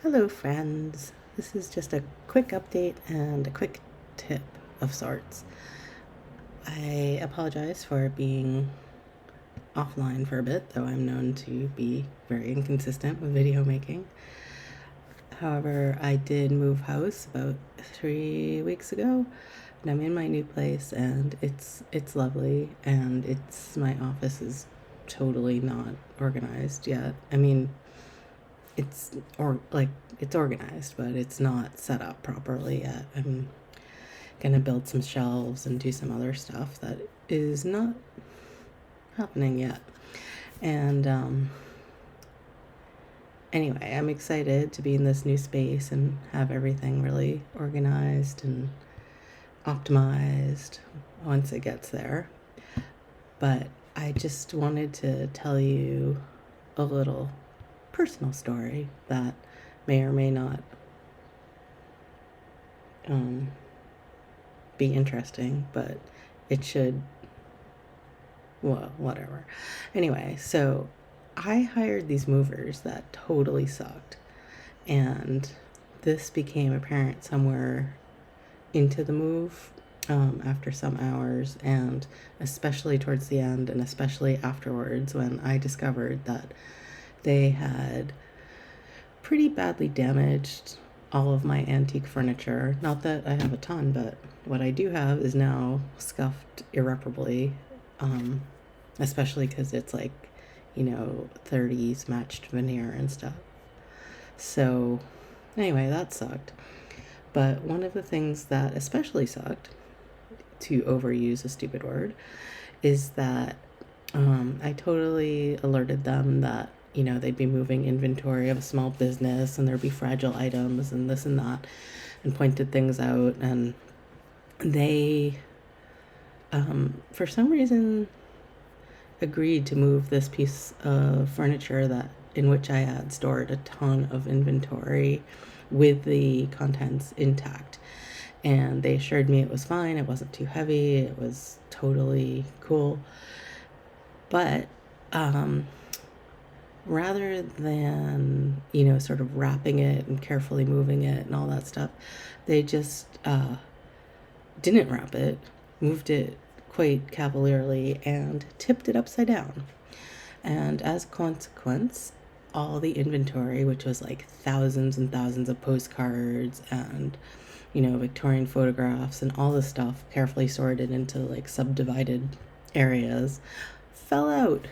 Hello, friends. This is just a quick update and a quick tip of sorts. I apologize for being offline for a bit, though I'm known to be very inconsistent with video making. However, I did move house about 3 weeks ago, and I'm in my new place, and it's lovely, and my office is totally not organized yet. I mean, it's organized, but it's not set up properly yet. I'm gonna build some shelves and do some other stuff that is not happening yet. And anyway, I'm excited to be in this new space and have everything really organized and optimized once it gets there. But I just wanted to tell you a little personal story that may or may not be interesting, but it should, well, whatever. Anyway, so I hired these movers that totally sucked, and this became apparent somewhere into the move after some hours, and especially towards the end, and especially afterwards when I discovered that they had pretty badly damaged all of my antique furniture. Not that I have a ton, but what I do have is now scuffed irreparably, especially because it's like, 30s matched veneer and stuff. So, anyway, that sucked. But one of the things that especially sucked, to overuse a stupid word, is that I totally alerted them that they'd be moving inventory of a small business and there'd be fragile items and this and that, and pointed things out. And they, for some reason, agreed to move this piece of furniture in which I had stored a ton of inventory with the contents intact. And they assured me it was fine, it wasn't too heavy, it was totally cool. But rather than, sort of wrapping it and carefully moving it and all that stuff, they just didn't wrap it, moved it quite cavalierly, and tipped it upside down. And as a consequence, all the inventory, which was like thousands and thousands of postcards and, Victorian photographs and all this stuff carefully sorted into like subdivided areas, fell out.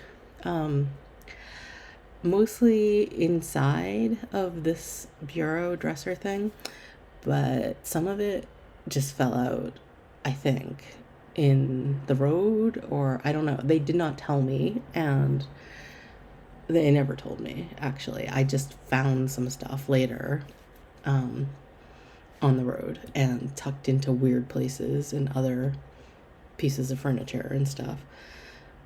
Mostly inside of this bureau dresser thing, but some of it just fell out, I think, in the road, or I don't know. They did not tell me, and they never told me, actually. I just found some stuff later on the road and tucked into weird places and other pieces of furniture and stuff.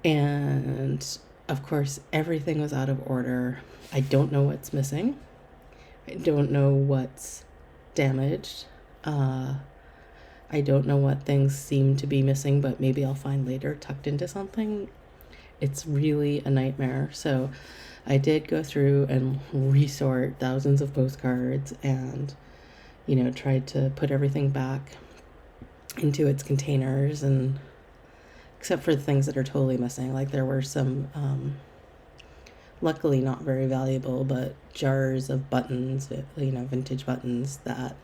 And of course, everything was out of order. I don't know what's missing. I don't know what's damaged. I don't know what things seem to be missing, but maybe I'll find later tucked into something. It's really a nightmare. So I did go through and resort thousands of postcards and, tried to put everything back into its containers, and except for the things that are totally missing. Like there were some, luckily not very valuable, but jars of buttons, vintage buttons that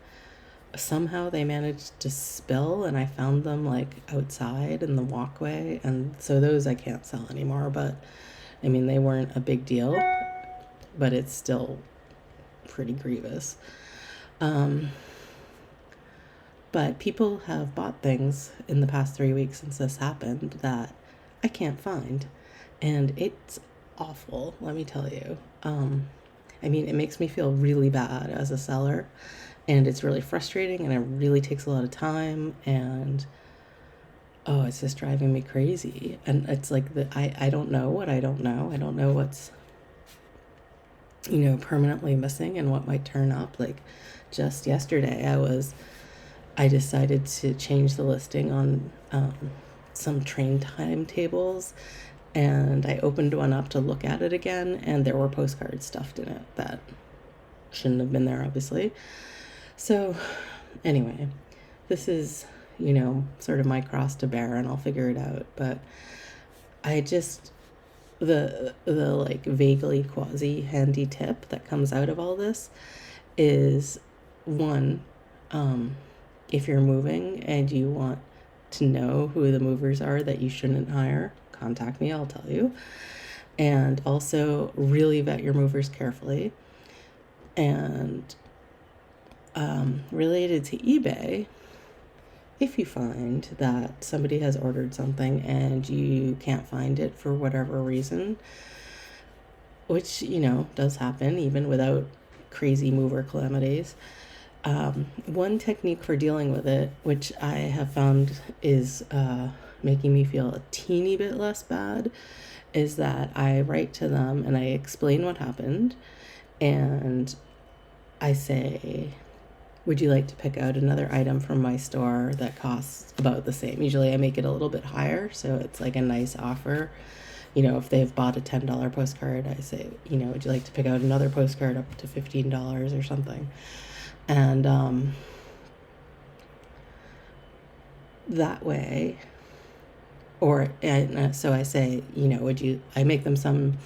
somehow they managed to spill, and I found them like outside in the walkway. And so those I can't sell anymore, but I mean, they weren't a big deal, but it's still pretty grievous. But people have bought things in the past 3 weeks since this happened that I can't find. And it's awful, let me tell you. I mean, it makes me feel really bad as a seller. And it's really frustrating, and it really takes a lot of time. And, oh, it's just driving me crazy. And it's like, I don't know what I don't know. I don't know what's, permanently missing and what might turn up. Like, just yesterday, I decided to change the listing on some train timetables, and I opened one up to look at it again, and there were postcards stuffed in it that shouldn't have been there, obviously. So, anyway, this is, sort of my cross to bear, and I'll figure it out. But I just, the like vaguely quasi handy tip that comes out of all this is one, if you're moving and you want to know who the movers are that you shouldn't hire, contact me, I'll tell you. And also really vet your movers carefully. And related to eBay, if you find that somebody has ordered something and you can't find it for whatever reason, which, does happen even without crazy mover calamities, one technique for dealing with it, which I have found is making me feel a teeny bit less bad, is that I write to them and I explain what happened, and I say, would you like to pick out another item from my store that costs about the same? Usually I make it a little bit higher, so it's like a nice offer. If they've bought a $10 postcard, I say, would you like to pick out another postcard up to $15 or something? And that way, so I say, I make them some,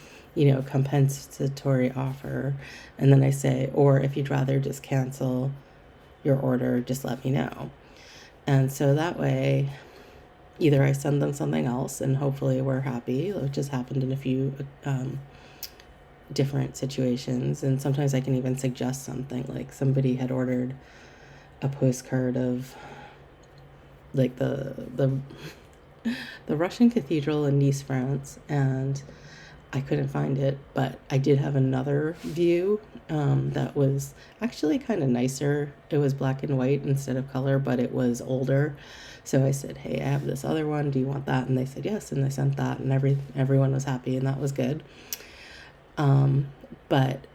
compensatory offer. And then I say, or if you'd rather just cancel your order, just let me know. And so that way, either I send them something else and hopefully we're happy, which has happened in a few different situations. And sometimes I can even suggest something, like somebody had ordered a postcard of like the Russian cathedral in Nice, France, and I couldn't find it, but I did have another view that was actually kind of nicer. It was black and white instead of color, but it was older. So I said, hey, I have this other one. Do you want that? And they said yes, and they sent that, and everyone was happy, and that was good. But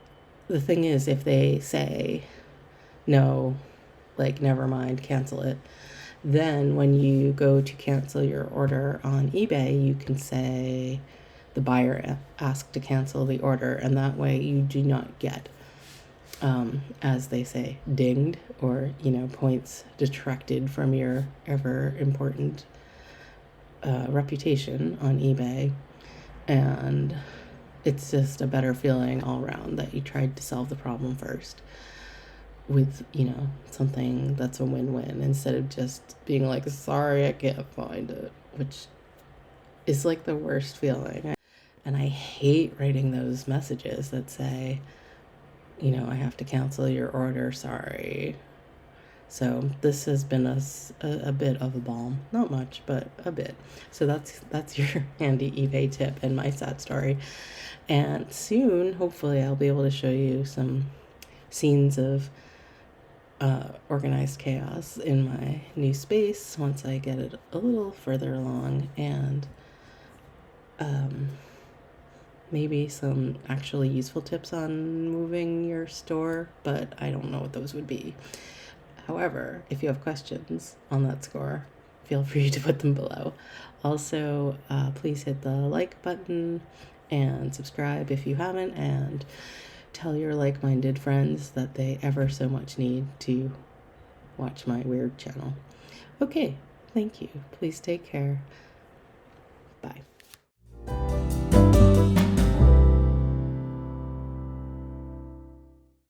the thing is, if they say no, like never mind, cancel it, then when you go to cancel your order on eBay, you can say the buyer asked to cancel the order, and that way you do not get, as they say, dinged, or points detracted from your ever important reputation on eBay. And it's just a better feeling all around that you tried to solve the problem first with something that's a win-win, instead of just being like, sorry, I can't find it, which is like the worst feeling. And I hate writing those messages that say, I have to cancel your order, sorry. So this has been a bit of a balm. Not much, but a bit. So that's your handy eBay tip and my sad story. And soon, hopefully, I'll be able to show you some scenes of organized chaos in my new space once I get it a little further along, and maybe some actually useful tips on moving your store, but I don't know what those would be. However, if you have questions on that score, feel free to put them below. Also, please hit the like button and subscribe if you haven't, and tell your like-minded friends that they ever so much need to watch my weird channel. Okay, thank you. Please take care. Bye.